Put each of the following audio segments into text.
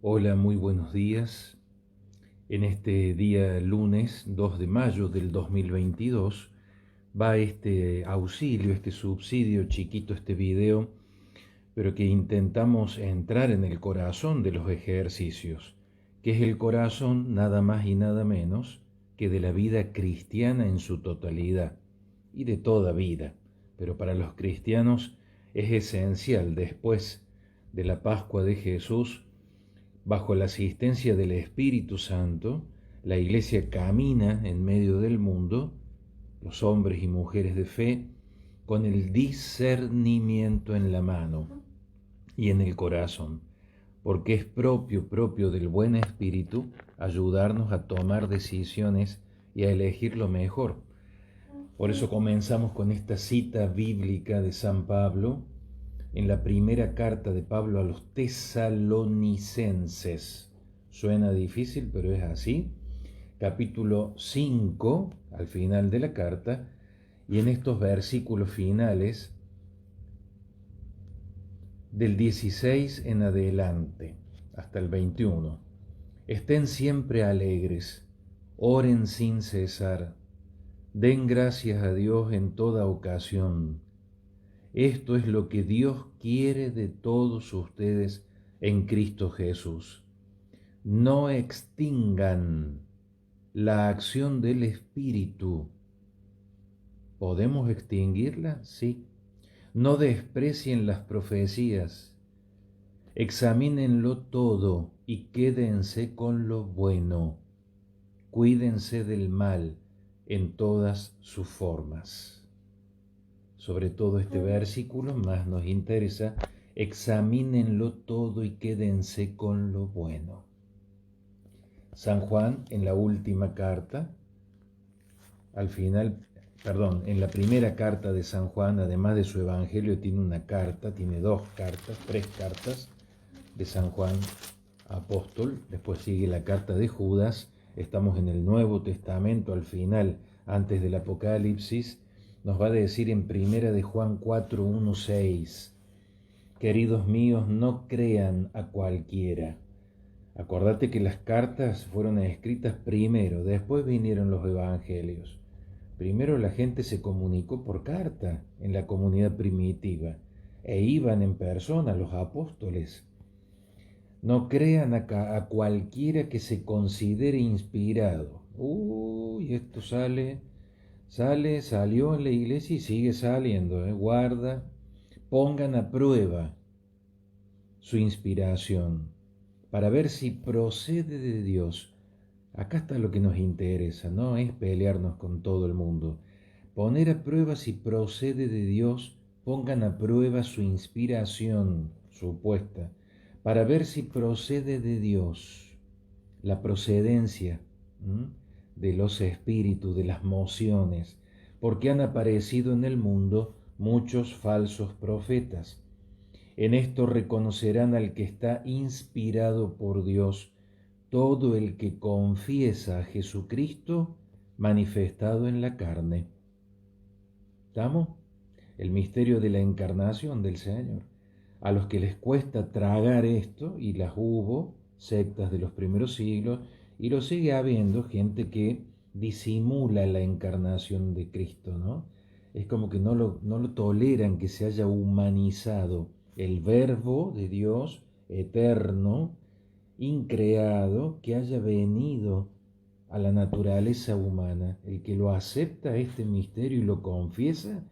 Hola, muy buenos días. En este día lunes 2 de mayo del 2022 va este auxilio, este subsidio chiquito, este video, pero que intentamos entrar en el corazón de los ejercicios, que es el corazón nada más y nada menos que de la vida cristiana en su totalidad y de toda vida. Pero para los cristianos es esencial después de la Pascua de Jesús. Bajo la asistencia del Espíritu Santo, la Iglesia camina en medio del mundo, los hombres y mujeres de fe, con el discernimiento en la mano y en el corazón, porque es propio del buen espíritu ayudarnos a tomar decisiones y a elegir lo mejor. Por eso comenzamos con esta cita bíblica de San Pablo en la primera carta de Pablo a los tesalonicenses. Suena difícil, pero es así. Capítulo 5, al final de la carta, y en estos versículos finales, del 16 en adelante, hasta el 21. Estén siempre alegres, oren sin cesar, den gracias a Dios en toda ocasión. Esto es lo que Dios quiere de todos ustedes en Cristo Jesús. No extingan la acción del Espíritu. ¿Podemos extinguirla? Sí. No desprecien las profecías. Examínenlo todo y quédense con lo bueno. Cuídense del mal en todas sus formas. Sobre todo este versículo más nos interesa: examínenlo todo y quédense con lo bueno. San Juan en la última carta, al final, en la primera carta de San Juan, además de su evangelio, tiene una carta, tiene tres cartas de San Juan apóstol. Después sigue la carta de Judas. Estamos en el Nuevo Testamento, al final, antes del Apocalipsis. Nos va a decir en primera de Juan 4, 1, 6, queridos míos, no crean a cualquiera. Acordate que las cartas fueron escritas primero, después vinieron los evangelios. Primero la gente se comunicó por carta en la comunidad primitiva e iban en persona los apóstoles. No crean a cualquiera que se considere inspirado. Uy, esto salió en la iglesia y sigue saliendo, Guarda, pongan a prueba su inspiración para ver si procede de Dios. Acá está lo que nos interesa, no es pelearnos con todo el mundo. Poner a prueba si procede de Dios, pongan a prueba su inspiración supuesta, para ver si procede de Dios. La procedencia de los espíritus, de las mociones, porque han aparecido en el mundo muchos falsos profetas. En esto reconocerán al que está inspirado por Dios, todo el que confiesa a Jesucristo manifestado en la carne. ¿Estamos? El misterio de la encarnación del Señor. A los que les cuesta tragar esto, y las hubo, sectas de los primeros siglos, y lo sigue habiendo, gente que disimula la encarnación de Cristo, ¿no? Es como que no lo toleran, que se haya humanizado el Verbo de Dios eterno, increado, que haya venido a la naturaleza humana. El que lo acepta este misterio y lo confiesa,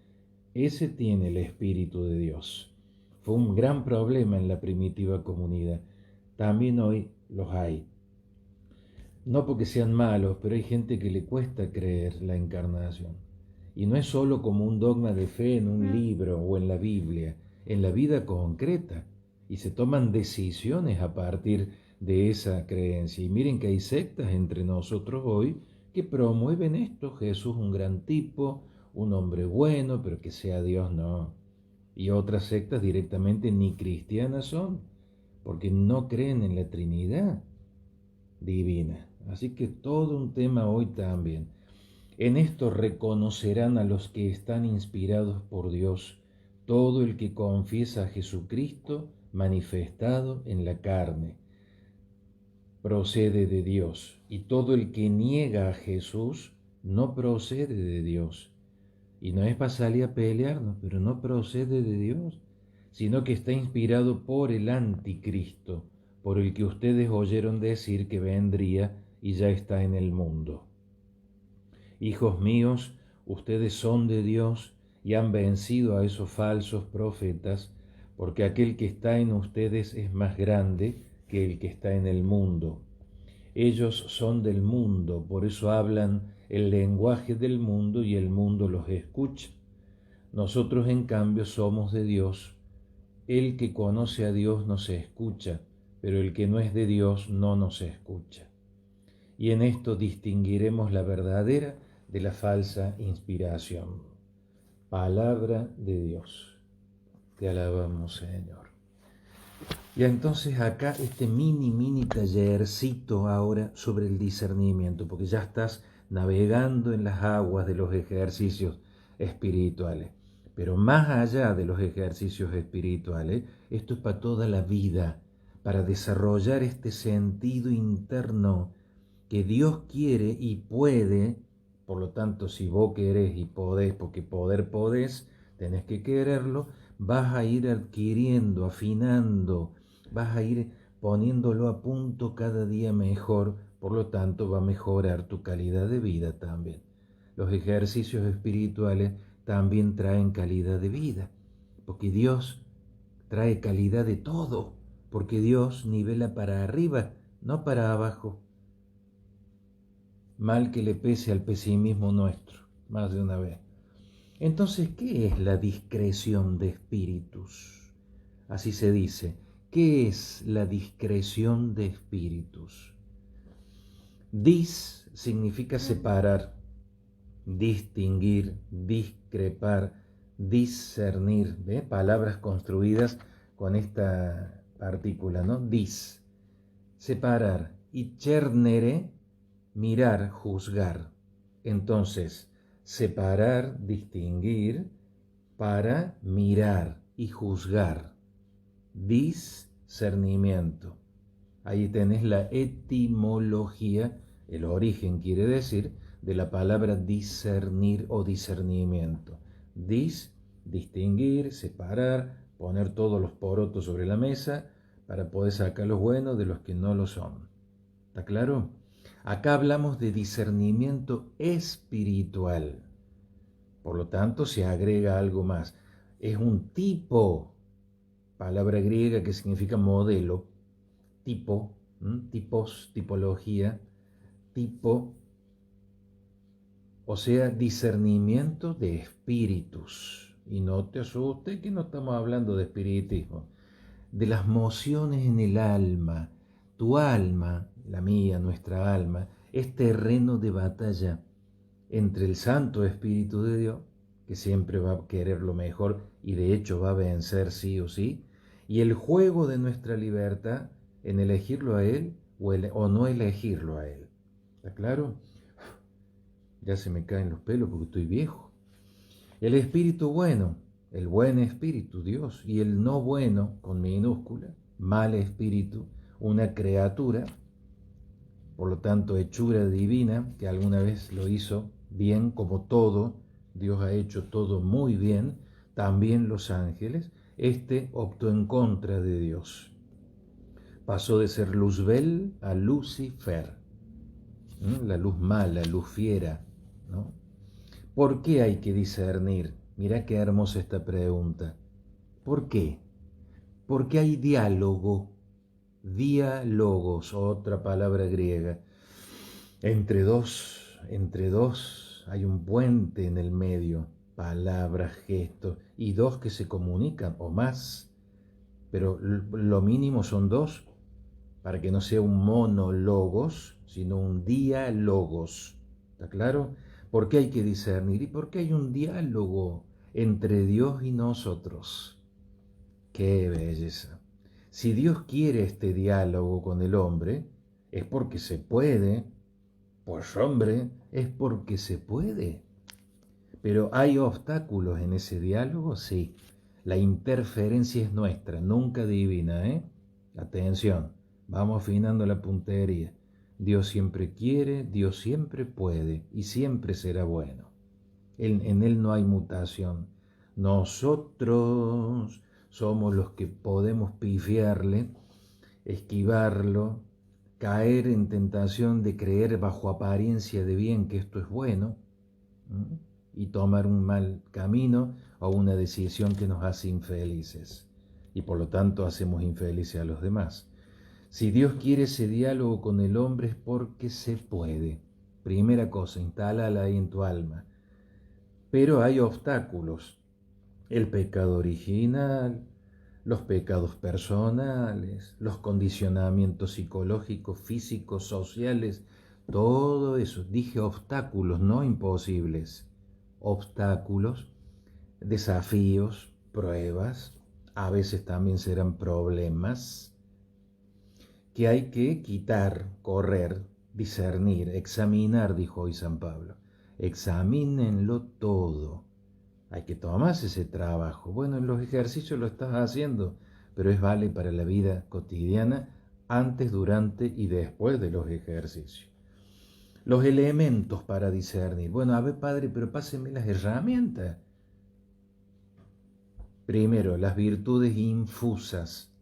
ese tiene el Espíritu de Dios. Fue un gran problema en la primitiva comunidad. También hoy los hay. No porque sean malos, pero hay gente que le cuesta creer la encarnación. Y no es solo como un dogma de fe en un libro o en la Biblia, en la vida concreta. Y se toman decisiones a partir de esa creencia. Y miren que hay sectas entre nosotros hoy que promueven esto. Jesús un gran tipo, un hombre bueno, pero que sea Dios no. Y otras sectas directamente ni cristianas son, porque no creen en la Trinidad divina. Así que todo un tema hoy también. En esto reconocerán a los que están inspirados por Dios, todo el que confiesa a Jesucristo manifestado en la carne. procede de Dios, y todo el que niega a Jesús no procede de Dios. Y no es para salir a pelearnos, pero no procede de Dios, sino que está inspirado por el anticristo, por el que ustedes oyeron decir que vendría y ya está en el mundo. Hijos míos, ustedes son de Dios y han vencido a esos falsos profetas, porque aquel que está en ustedes es más grande que el que está en el mundo. Ellos son del mundo, por eso hablan el lenguaje del mundo y el mundo los escucha. Nosotros, en cambio, somos de Dios. El que conoce a Dios nos escucha, pero el que no es de Dios no nos escucha. Y en esto distinguiremos la verdadera de la falsa inspiración. Palabra de Dios. Te alabamos, Señor. Y entonces acá este mini tallercito ahora sobre el discernimiento, porque ya estás navegando en las aguas de los ejercicios espirituales. Pero más allá de los ejercicios espirituales, esto es para toda la vida, para desarrollar este sentido interno que Dios quiere y puede. Por lo tanto, si vos querés y podés, porque poder podés, tenés que quererlo, vas a ir adquiriendo, afinando, vas a ir poniéndolo a punto cada día mejor, por lo tanto va a mejorar tu calidad de vida también. Los ejercicios espirituales también traen calidad de vida, porque Dios trae calidad de todo, porque Dios nivela para arriba, no para abajo. Mal que le pese al pesimismo nuestro, más de una vez. Entonces, ¿qué es la discreción de espíritus? Así se dice. ¿Qué es la discreción de espíritus? Dis significa separar, distinguir, discrepar, discernir, ¿ve? Palabras construidas con esta partícula, ¿no? Dis, separar. Y cernere, mirar, juzgar. Entonces, separar, distinguir, para mirar y juzgar. Discernimiento. Ahí tenés la etimología, el origen quiere decir, de la palabra discernir o discernimiento. Distinguir, separar, poner todos los porotos sobre la mesa para poder sacar los buenos de los que no lo son. ¿Está claro? Acá hablamos de discernimiento espiritual. Por lo tanto, se agrega algo más. Es un tipo, palabra griega que significa modelo, tipo, tipos, tipología, tipo, o sea, discernimiento de espíritus. Y no te asustes que no estamos hablando de espiritismo, de las mociones en el alma. Tu alma, la mía, nuestra alma, es terreno de batalla entre el Santo Espíritu de Dios, que siempre va a querer lo mejor y de hecho va a vencer sí o sí, y el juego de nuestra libertad en elegirlo a Él o no elegirlo a Él. ¿Está claro? Ya se me caen los pelos porque estoy viejo. El espíritu bueno, el buen espíritu, Dios, y el no bueno, con minúscula, mal espíritu, una criatura, por lo tanto hechura divina, que alguna vez lo hizo bien como todo, Dios ha hecho todo muy bien, también los ángeles, este optó en contra de Dios. Pasó de ser Luzbel a Lucifer, ¿no? La luz mala, luz fiera, ¿no? ¿Por qué hay que discernir? Mirá qué hermosa esta pregunta. ¿Por qué? Porque hay diálogo, diálogos, otra palabra griega. Entre dos hay un puente en el medio, palabras, gestos, y dos que se comunican o más, pero lo mínimo son dos, para que no sea un monólogos, sino un diálogos. ¿Está claro? ¿Por qué hay que discernir? Y porque hay un diálogo entre Dios y nosotros. ¡Qué belleza! Si Dios quiere este diálogo con el hombre, es porque se puede. Pues hombre, es porque se puede. Pero ¿hay obstáculos en ese diálogo? Sí. La interferencia es nuestra, nunca divina, ¿eh? Atención, Vamos afinando la puntería. Dios siempre quiere, Dios siempre puede y siempre será bueno. En Él no hay mutación. Nosotros somos los que podemos pifiarle, esquivarlo, caer en tentación de creer bajo apariencia de bien que esto es bueno, ¿m? Y tomar un mal camino o una decisión que nos hace infelices y por lo tanto hacemos infelices a los demás. Si Dios quiere ese diálogo con el hombre es porque se puede. Primera cosa, instálala ahí en tu alma. Pero hay obstáculos. El pecado original, los pecados personales, los condicionamientos psicológicos, físicos, sociales, todo eso. Dije obstáculos, no imposibles. Obstáculos, desafíos, pruebas, a veces también serán problemas que hay que quitar, correr, discernir, examinar, dijo hoy San Pablo. Examínenlo todo. Hay que tomarse ese trabajo. Bueno, en los ejercicios lo estás haciendo, pero es vale para la vida cotidiana, antes, durante y después de los ejercicios. Los elementos para discernir. Bueno, a ver, padre, pero pásenme las herramientas. Primero, las virtudes infusas,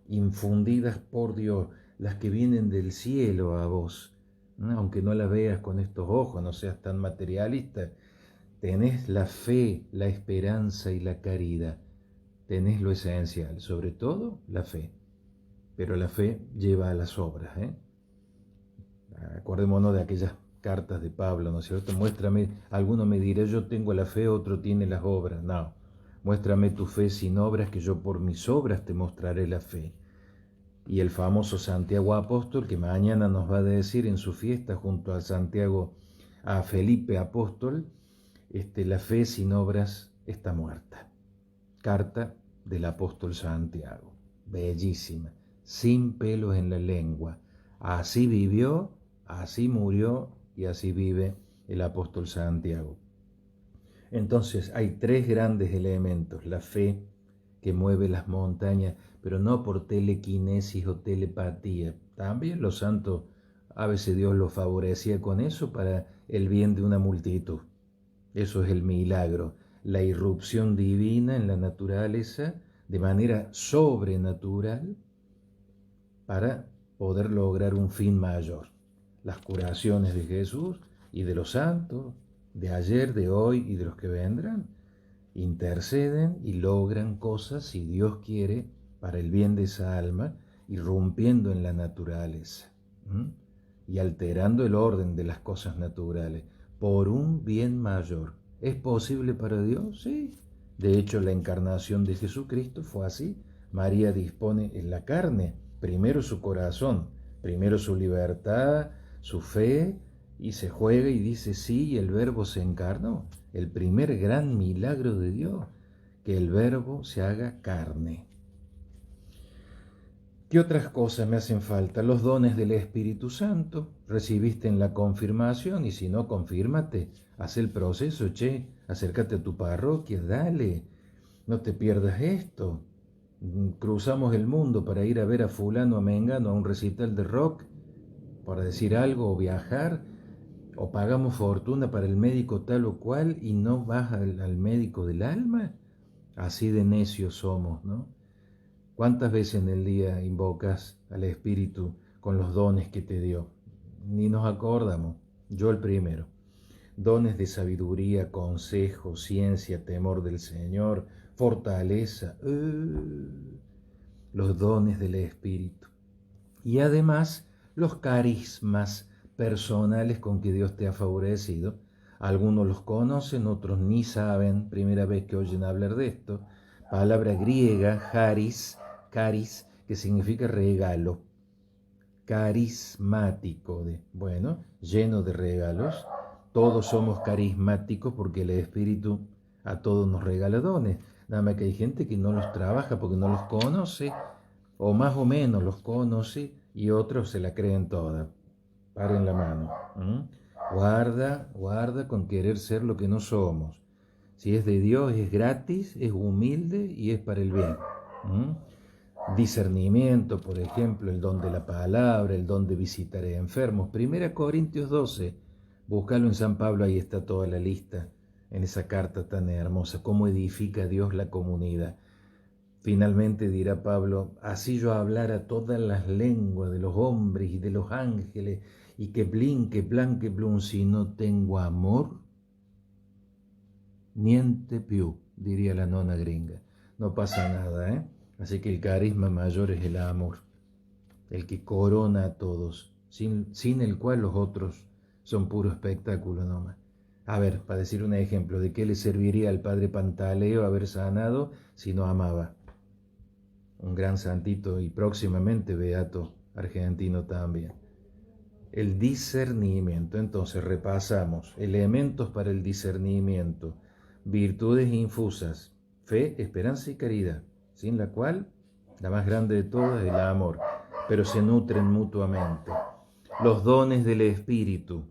infundidas por Dios, las que vienen del cielo a vos, ¿no? Aunque no las veas con estos ojos, no seas tan materialista, tenés la fe, la esperanza y la caridad, tenés lo esencial, sobre todo la fe, pero la fe lleva a las obras, ¿eh? Acordémonos de aquellas cartas de Pablo, ¿no es cierto? Muéstrame, alguno me dirá, yo tengo la fe, otro tiene las obras. No, muéstrame tu fe sin obras, que yo por mis obras te mostraré la fe. Y el famoso Santiago Apóstol, que mañana nos va a decir en su fiesta junto a Santiago, a Felipe Apóstol, la fe sin obras está muerta. Carta del apóstol Santiago, bellísima, sin pelos en la lengua. Así vivió, así murió y así vive el apóstol Santiago. Entonces hay tres grandes elementos: la fe, que mueve las montañas, pero no por telequinesis o telepatía. También los santos, a veces Dios los favorecía con eso para el bien de una multitud. Eso es el milagro, la irrupción divina en la naturaleza de manera sobrenatural para poder lograr un fin mayor. Las curaciones de Jesús y de los santos, de ayer, de hoy y de los que vendrán, interceden y logran cosas, si Dios quiere, para el bien de esa alma, irrumpiendo en la naturaleza, ¿m? Y alterando el orden de las cosas naturales por un bien mayor. ¿Es posible para Dios? Sí. De hecho, la encarnación de Jesucristo fue así. María dispone en la carne, primero su corazón, primero su libertad, su fe, y se juega y dice sí, y el Verbo se encarnó. El primer gran milagro de Dios, que el Verbo se haga carne. ¿Qué otras cosas me hacen falta? Los dones del Espíritu Santo. Recibiste en la confirmación, y si no, confírmate. Haz el proceso, acércate a tu parroquia, dale. No te pierdas esto. Cruzamos el mundo para ir a ver a fulano, a mengano, a un recital de rock, para decir algo o viajar, o pagamos fortuna para el médico tal o cual y no vas al médico del alma. Así de necios somos, ¿no? ¿Cuántas veces en el día invocas al Espíritu con los dones que te dio? Ni nos acordamos, yo el primero. Dones de sabiduría, consejo, ciencia, temor del Señor, fortaleza, los dones del Espíritu. Y además los carismas personales con que Dios te ha favorecido. Algunos los conocen, otros ni saben, primera vez que oyen hablar de esto. Palabra griega, charis, que significa regalo, carismático, lleno de regalos. Todos somos carismáticos porque el Espíritu a todos nos regala dones. Nada más que hay gente que no los trabaja porque no los conoce, o más o menos los conoce, y otros se la creen toda. Paren la mano. Guarda con querer ser lo que no somos. Si es de Dios, es gratis, es humilde y es para el bien. discernimiento, por ejemplo, el don de la palabra, el don de visitar a enfermos. 1 Corintios 12, búscalo en San Pablo, ahí está toda la lista, en esa carta tan hermosa, cómo edifica Dios la comunidad. Finalmente dirá Pablo, así yo hablara todas las lenguas de los hombres y de los ángeles, y que blin, que plan, que blun, si no tengo amor, niente più, diría la nona gringa. No pasa nada, ¿eh? Así que el carisma mayor es el amor, el que corona a todos, sin el cual los otros son puro espectáculo nomás. A ver, para decir un ejemplo, ¿de qué le serviría al padre Pantaleo haber sanado si no amaba? Un gran santito y próximamente beato argentino también. El discernimiento, entonces repasamos, elementos para el discernimiento, virtudes infusas, fe, esperanza y caridad, sin la cual la más grande de todas es el amor, pero se nutren mutuamente. Los dones del Espíritu,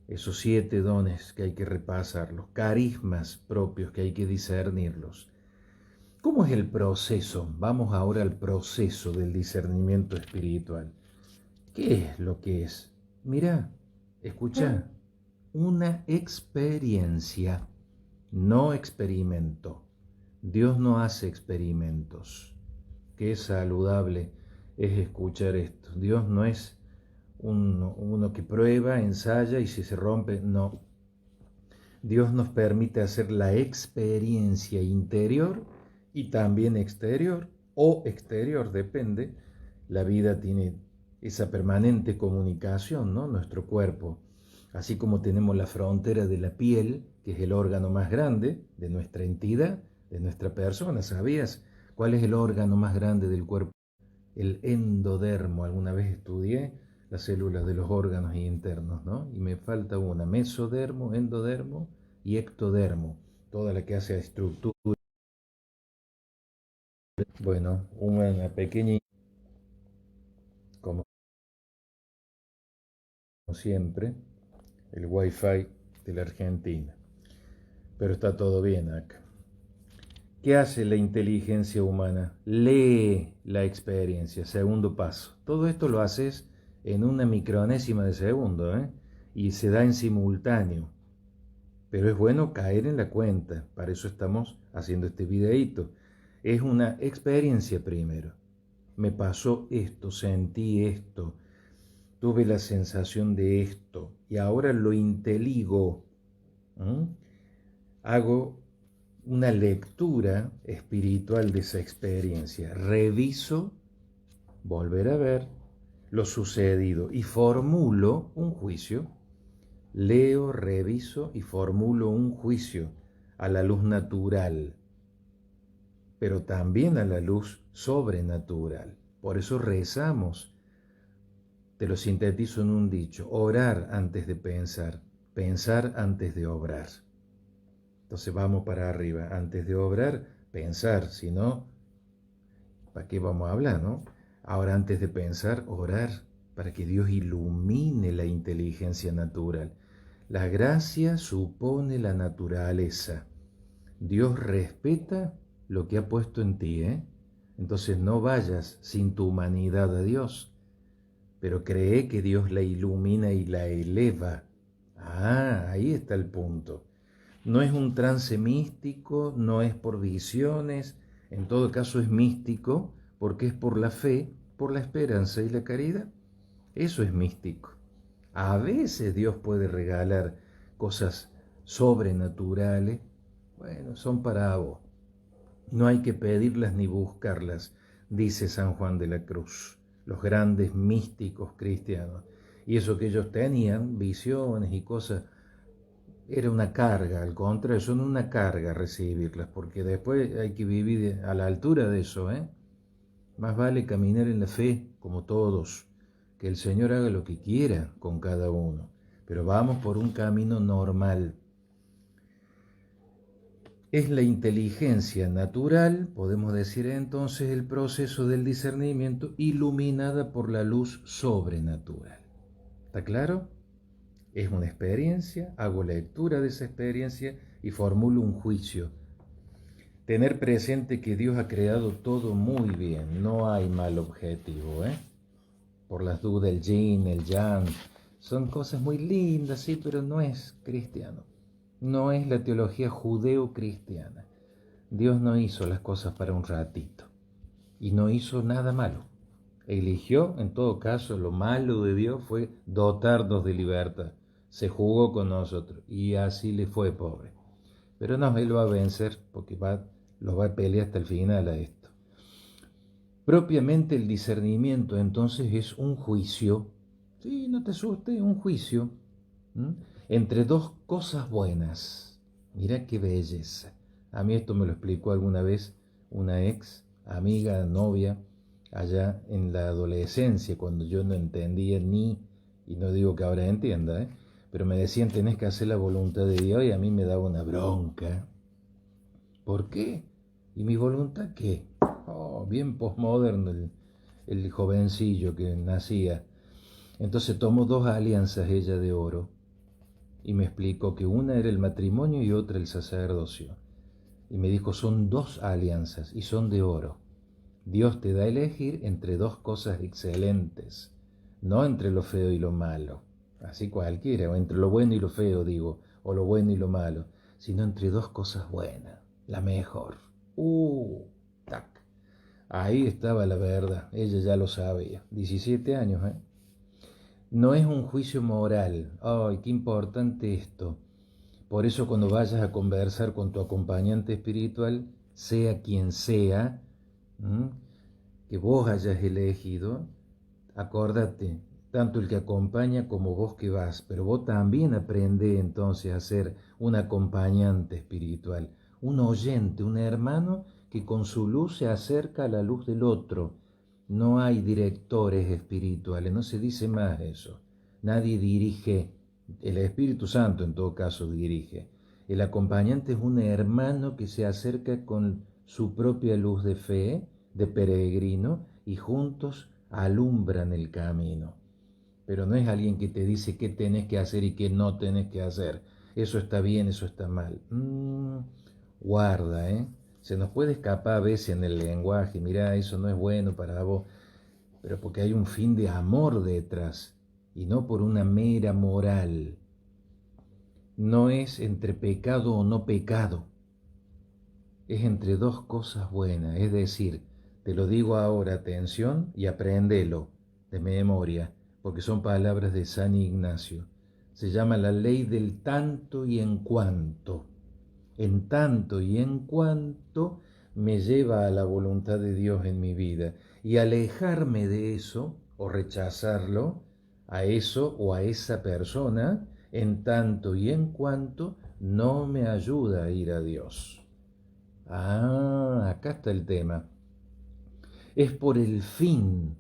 esos 7 dones que hay que repasar, los carismas propios que hay que discernirlos. ¿Cómo es el proceso? Vamos ahora al proceso del discernimiento espiritual. ¿Qué es lo que es? Mira, escucha, una experiencia, no experimento. Dios no hace experimentos. Qué saludable es escuchar esto. Dios no es uno que prueba, ensaya y si se rompe, no. Dios nos permite hacer la experiencia interior y también exterior, o exterior, depende. La vida tiene esa permanente comunicación, ¿no? Nuestro cuerpo, así como tenemos la frontera de la piel, que es el órgano más grande de nuestra entidad, de nuestra persona. ¿Sabías cuál es el órgano más grande del cuerpo? El endodermo. Alguna vez estudié las células de los órganos internos, ¿no? Y me falta una, mesodermo, endodermo y ectodermo, toda la que hace a estructura. Bueno, una pequeña, como siempre, el wifi de la Argentina, pero está todo bien acá. ¿Qué hace la inteligencia humana? Lee la experiencia, segundo paso. Todo esto lo haces en una micronésima de segundo, ¿eh? Y se da en simultáneo. Pero es bueno caer en la cuenta, para eso estamos haciendo este videíto. Es una experiencia primero. Me pasó esto, sentí esto, tuve la sensación de esto y ahora lo inteligo. Hago una lectura espiritual de esa experiencia. Reviso, volver a ver lo sucedido y formulo un juicio. Leo, reviso y formulo un juicio a la luz natural, pero también a la luz sobrenatural. Por eso rezamos. Te lo sintetizo en un dicho: orar antes de pensar, pensar antes de obrar. Entonces vamos para arriba. Antes de obrar, pensar, si no, ¿para qué vamos a hablar, no? Ahora, antes de pensar, orar para que Dios ilumine la inteligencia natural. La gracia supone la naturaleza. Dios respeta lo que ha puesto en ti, ¿eh? Entonces no vayas sin tu humanidad a Dios, pero cree que Dios la ilumina y la eleva. Ah, ahí está el punto. No es un trance místico, no es por visiones, en todo caso es místico porque es por la fe, por la esperanza y la caridad. Eso es místico. A veces Dios puede regalar cosas sobrenaturales. Bueno, son para vos. No hay que pedirlas ni buscarlas, dice San Juan de la Cruz, los grandes místicos cristianos. Y eso que ellos tenían, visiones y cosas, era una carga, al contrario, son una carga recibirlas, porque después hay que vivir a la altura de eso, ¿eh? Más vale caminar en la fe, como todos, que el Señor haga lo que quiera con cada uno, pero vamos por un camino normal. Es la inteligencia natural, podemos decir entonces, el proceso del discernimiento iluminada por la luz sobrenatural. ¿Está claro? Es una experiencia, hago lectura de esa experiencia y formulo un juicio. tener presente que Dios ha creado todo muy bien, no hay mal objetivo, ¿eh? Por las dudas, el yin, el yang, son cosas muy lindas, sí, pero no es cristiano. No es la teología judeo-cristiana. Dios no hizo las cosas para un ratito y no hizo nada malo. Eligió, en todo caso, lo malo de Dios fue dotarnos de libertad. Se jugó con nosotros y así le fue, pobre. Pero no, Él va a vencer porque los va a pelear hasta el final a esto. Propiamente el discernimiento entonces es un juicio, sí, no te asustes, un juicio, ¿m? Entre dos cosas buenas. Mira qué belleza. A mí esto me lo explicó alguna vez una ex amiga, novia, allá en la adolescencia, cuando yo no entendía y no digo que ahora entienda, pero me decían tenés que hacer la voluntad de Dios y a mí me daba una bronca. ¿Por qué? ¿Y mi voluntad qué? Oh, bien postmoderno el jovencillo que nacía. Entonces tomó dos alianzas ella de oro y me explicó que una era el matrimonio y otra el sacerdocio. Y me dijo, son dos alianzas y son de oro. Dios te da a elegir entre dos cosas excelentes, no entre lo feo y lo malo, así cualquiera, o entre lo bueno y lo feo, digo, o lo bueno y lo malo, sino entre dos cosas buenas, la mejor. Tac. Ahí estaba la verdad, ella ya lo sabía, 17 años, ¿eh? No es un juicio moral. Ay, qué importante esto. Por eso cuando vayas a conversar con tu acompañante espiritual, sea quien sea, ¿m? Que vos hayas elegido, acórdate, tanto el que acompaña como vos que vas, pero vos también aprende entonces a ser un acompañante espiritual, un oyente, un hermano que con su luz se acerca a la luz del otro. No hay directores espirituales, no se dice más eso. Nadie dirige, el Espíritu Santo en todo caso dirige. El acompañante es un hermano que se acerca con su propia luz de fe, de peregrino, y juntos alumbran el camino. Pero no es alguien que te dice qué tenés que hacer y qué no tenés que hacer. Eso está bien, eso está mal. Guarda, ¿eh? Se nos puede escapar a veces en el lenguaje, mirá, eso no es bueno para vos, pero porque hay un fin de amor detrás y no por una mera moral. No es entre pecado o no pecado, es entre dos cosas buenas, es decir, te lo digo ahora, atención, y apréndelo de memoria, porque son palabras de San Ignacio. Se llama la ley del tanto y en cuanto. En tanto y en cuanto me lleva a la voluntad de Dios en mi vida. Y alejarme de eso, o rechazarlo, a eso o a esa persona, en tanto y en cuanto no me ayuda a ir a Dios. Acá está el tema. Es por el fin,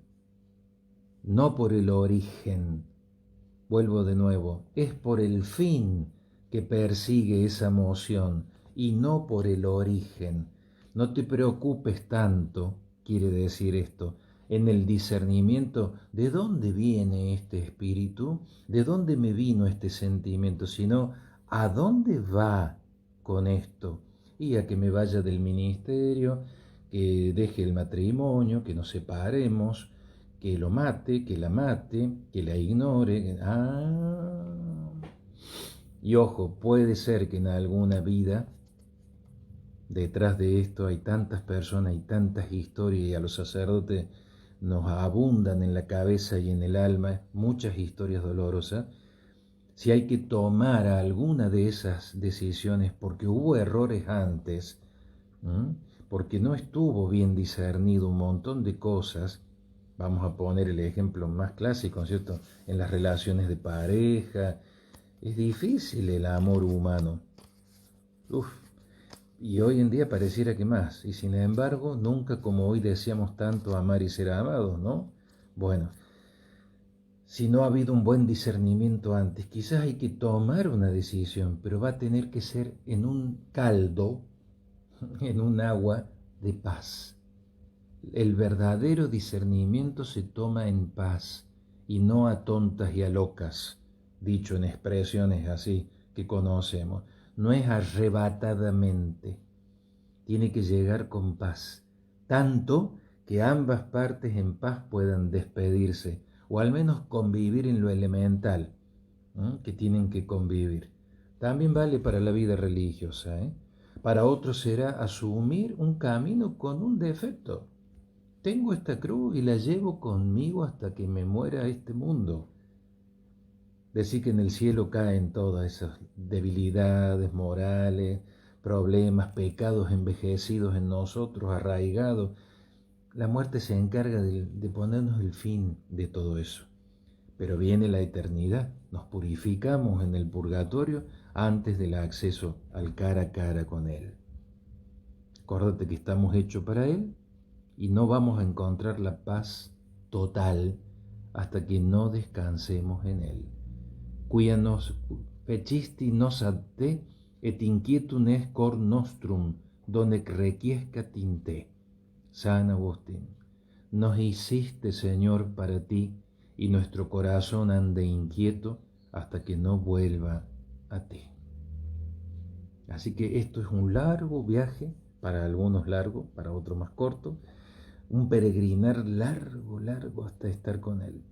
no por el origen. Vuelvo de nuevo. Es por el fin que persigue esa moción y no por el origen. No te preocupes tanto, quiere decir esto, en el discernimiento de dónde viene este espíritu, de dónde me vino este sentimiento, sino a dónde va con esto. Y a que me vaya del ministerio, que deje el matrimonio, que nos separemos, que lo mate, que la mate, que la ignore. Y ojo, puede ser que en alguna vida, detrás de esto hay tantas personas y tantas historias, y a los sacerdotes nos abundan en la cabeza y en el alma muchas historias dolorosas. Si hay que tomar alguna de esas decisiones porque hubo errores antes, porque no estuvo bien discernido un montón de cosas. Vamos a poner el ejemplo más clásico, ¿cierto? En las relaciones de pareja. Es difícil el amor humano. Y hoy en día pareciera que más. Y sin embargo, nunca como hoy deseamos tanto amar y ser amados, ¿no? Bueno, si no ha habido un buen discernimiento antes, quizás hay que tomar una decisión, pero va a tener que ser en un caldo, en un agua de paz. El verdadero discernimiento se toma en paz y no a tontas y a locas, dicho en expresiones así que conocemos. No es arrebatadamente. tiene que llegar con paz, tanto que ambas partes en paz puedan despedirse, o al menos convivir en lo elemental, ¿no?, que tienen que convivir. También vale para la vida religiosa, ¿eh? Para otros será asumir un camino con un defecto. Tengo esta cruz y la llevo conmigo hasta que me muera este mundo. Decir que en el cielo caen todas esas debilidades morales, problemas, pecados envejecidos en nosotros, arraigados. La muerte se encarga de ponernos el fin de todo eso. Pero viene la eternidad, nos purificamos en el purgatorio antes del acceso al cara a cara con Él. Acuérdate que estamos hechos para Él y no vamos a encontrar la paz total hasta que no descansemos en Él. Quia nos fecisti nos ad te, et inquietum est cor nostrum, donec requiescat in te. San Agustín, nos hiciste, Señor, para ti, y nuestro corazón ande inquieto hasta que no vuelva a ti. Así que esto es un largo viaje, para algunos largo, para otros más corto, un peregrinar largo, largo hasta estar con Él.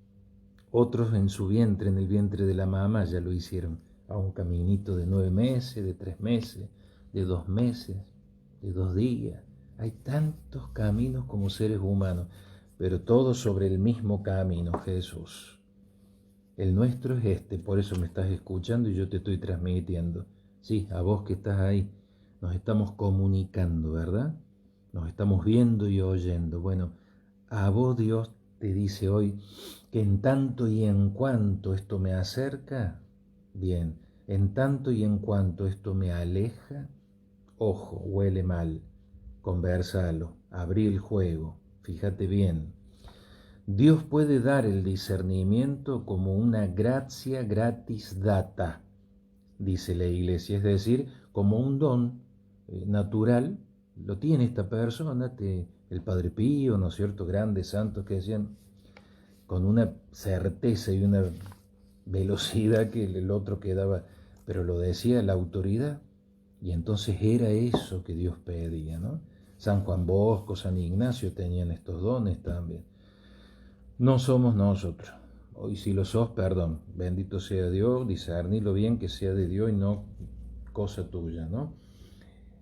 Otros en su vientre, en el vientre de la mamá, ya lo hicieron, a un caminito de 9 meses, de 3 meses, de 2 meses, de 2 días. Hay tantos caminos como seres humanos, pero todos sobre el mismo camino, Jesús. El nuestro es este, por eso me estás escuchando y yo te estoy transmitiendo. Sí, a vos que estás ahí, nos estamos comunicando, ¿verdad? Nos estamos viendo y oyendo. Bueno, a vos Dios te dice hoy que en tanto y en cuanto esto me acerca, bien, en tanto y en cuanto esto me aleja, ojo, huele mal, conversalo, abrí el juego, fíjate bien. Dios puede dar el discernimiento como una gratia gratis data, dice la Iglesia, es decir, como un don natural, lo tiene esta persona, el Padre Pío, ¿no es cierto?, grandes santos que decían con una certeza y una velocidad que el otro quedaba, pero lo decía la autoridad, y entonces era eso que Dios pedía, ¿no? San Juan Bosco, San Ignacio tenían estos dones también. No somos nosotros. Hoy si lo sos, perdón, bendito sea Dios, discernilo bien que sea de Dios y no cosa tuya, ¿no?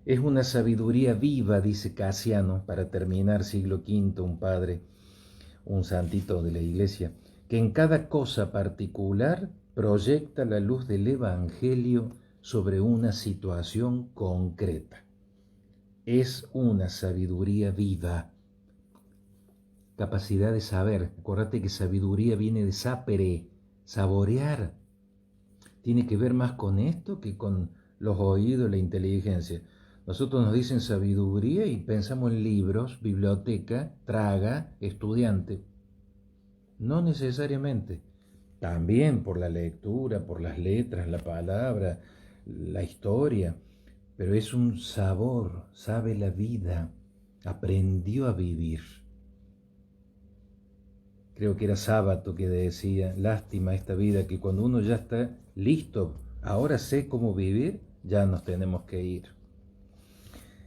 Es una sabiduría viva, dice Casiano, para terminar, siglo V, un padre, un santito de la Iglesia, que en cada cosa particular proyecta la luz del Evangelio sobre una situación concreta. Es una sabiduría viva, capacidad de saber. Acuérdate que sabiduría viene de sapere, saborear. Tiene que ver más con esto que con los oídos, la inteligencia. Nosotros nos dicen sabiduría y pensamos en libros, biblioteca, traga, estudiante. No necesariamente. También por la lectura, por las letras, la palabra, la historia. Pero es un sabor, sabe la vida, aprendió a vivir. Creo que era Sábato que decía, lástima esta vida, que cuando uno ya está listo, ahora sé cómo vivir, ya nos tenemos que ir.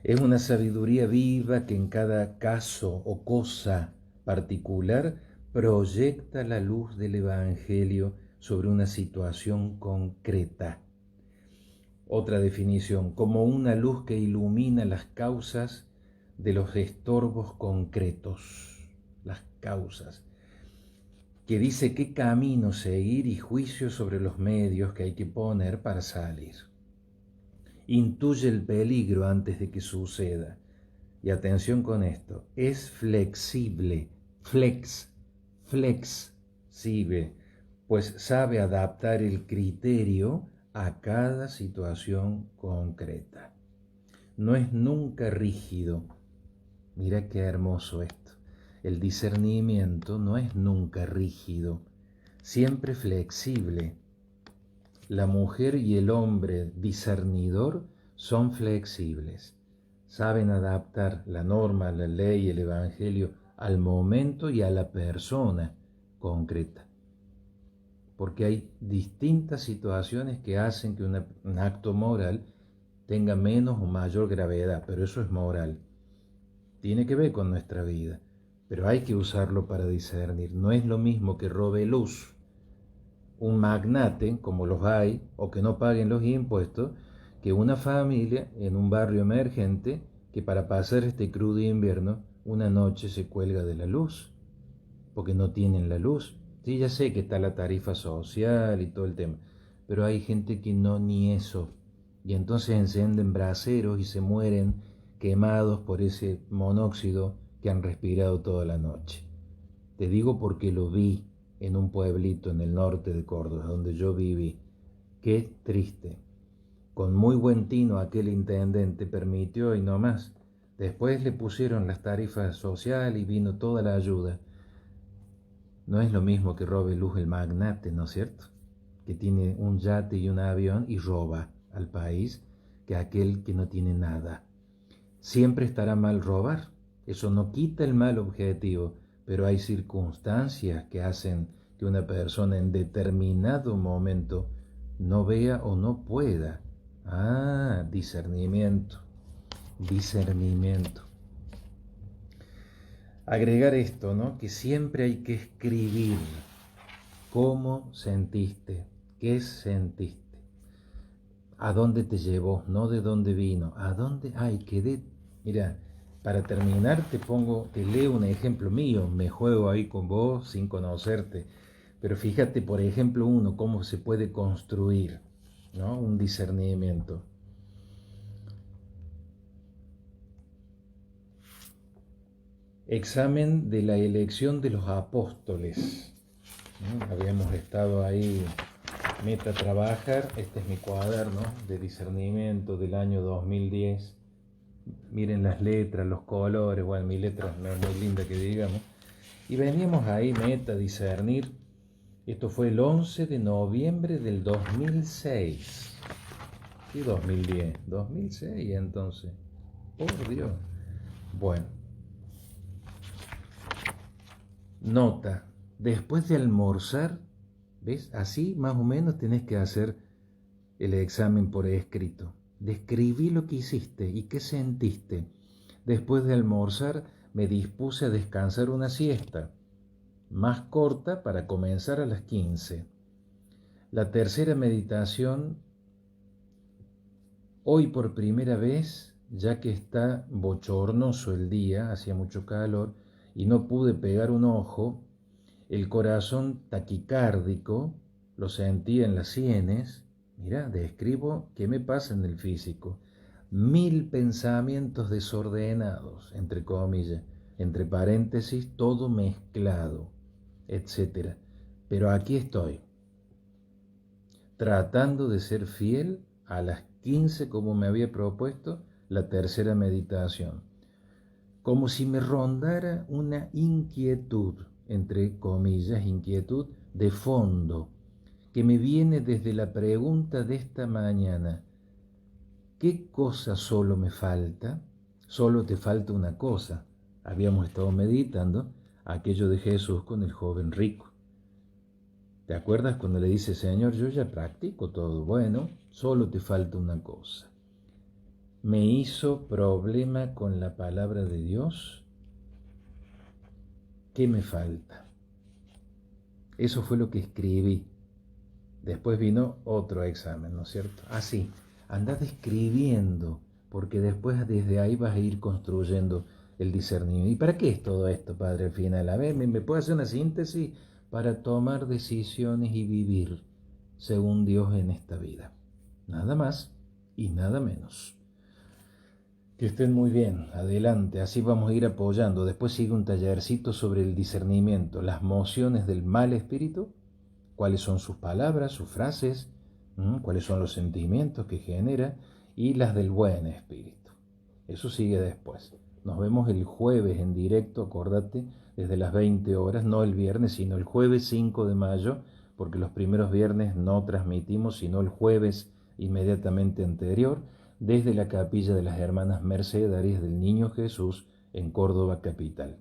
Es una sabiduría viva que en cada caso o cosa particular proyecta la luz del Evangelio sobre una situación concreta. Otra definición, como una luz que ilumina las causas de los estorbos concretos, las causas, que dice qué camino seguir y juicio sobre los medios que hay que poner para salir. Intuye el peligro antes de que suceda. Y atención con esto, es flexible, flexible, pues sabe adaptar el criterio a cada situación concreta. No es nunca rígido. Mira qué hermoso esto. El discernimiento no es nunca rígido, siempre flexible. La mujer y el hombre discernidor son flexibles, saben adaptar la norma, la ley, el evangelio al momento y a la persona concreta. Porque hay distintas situaciones que hacen que un acto moral tenga menos o mayor gravedad, pero eso es moral. Tiene que ver con nuestra vida, pero hay que usarlo para discernir. No es lo mismo que robe luz un magnate, como los hay, o que no paguen los impuestos, que una familia en un barrio emergente que para pasar este crudo invierno, una noche se cuelga de la luz, porque no tienen la luz. Sí, ya sé que está la tarifa social y todo el tema, pero hay gente que no ni eso. Y entonces encienden braseros y se mueren quemados por ese monóxido que han respirado toda la noche. Te digo porque lo vi en un pueblito en el norte de Córdoba, donde yo viví. Qué triste. Con muy buen tino aquel intendente permitió y no más. Después le pusieron las tarifas sociales y vino toda la ayuda. No es lo mismo que robe luz el magnate, ¿no es cierto? Que tiene un yate y un avión y roba al país, que aquel que no tiene nada. Siempre estará mal robar. Eso no quita el mal objetivo, pero hay circunstancias que hacen que una persona en determinado momento no vea o no pueda. Ah, discernimiento, discernimiento. Agregar esto, ¿no? Que siempre hay que escribir cómo sentiste, qué sentiste, a dónde te llevó, no de dónde vino, a dónde, ay, quedé. Mira, para terminar te leo un ejemplo mío, me juego ahí con vos sin conocerte, pero fíjate, por ejemplo, cómo se puede construir, ¿no? Un discernimiento. Examen de la elección de los apóstoles. Habíamos estado ahí, meta trabajar, este es mi cuaderno de discernimiento del año 2010. Miren las letras, los colores, bueno, mi letra no es muy linda que digamos. Y veníamos ahí, meta, discernir. Esto fue el 11 de noviembre del 2006. ¿Qué 2010? 2006 entonces. Por Dios. Bueno. Nota. Después de almorzar, ¿ves? Así más o menos tenés que hacer el examen por escrito. Describí lo que hiciste y qué sentiste. Después de almorzar me dispuse a descansar una siesta, más corta para comenzar a las 15. La tercera meditación, hoy por primera vez, ya que está bochornoso el día, hacía mucho calor, y no pude pegar un ojo, el corazón taquicárdico, lo sentí en las sienes. Mira, describo qué me pasa en el físico. 1000 pensamientos desordenados, entre comillas, entre paréntesis, todo mezclado, etc. Pero aquí estoy, tratando de ser fiel a las 15 como me había propuesto la tercera meditación. Como si me rondara una inquietud, entre comillas, inquietud de fondo, que me viene desde la pregunta de esta mañana. ¿Qué cosa solo me falta? Solo te falta una cosa. Habíamos estado meditando aquello de Jesús con el joven rico. ¿Te acuerdas cuando le dice, Señor, yo ya practico todo? Bueno, solo te falta una cosa. ¿Me hizo problema con la palabra de Dios? ¿Qué me falta? Eso fue lo que escribí. Después vino otro examen, ¿no es cierto? Así, andad escribiendo, porque después desde ahí vas a ir construyendo el discernimiento. ¿Y para qué es todo esto, Padre, al final? A ver, ¿me puede hacer una síntesis? Para tomar decisiones y vivir según Dios en esta vida. Nada más y nada menos. Que estén muy bien, adelante, así vamos a ir apoyando. Después sigue un tallercito sobre el discernimiento, las mociones del mal espíritu, cuáles son sus palabras, sus frases, cuáles son los sentimientos que genera, y las del buen espíritu. Eso sigue después. Nos vemos el jueves en directo, acordate, desde las 20 horas, no el viernes, sino el jueves 5 de mayo, porque los primeros viernes no transmitimos, sino el jueves inmediatamente anterior, desde la capilla de las hermanas Mercedarias del Niño Jesús en Córdoba capital.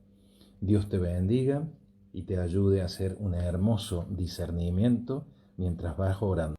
Dios te bendiga y te ayude a hacer un hermoso discernimiento mientras vas orando.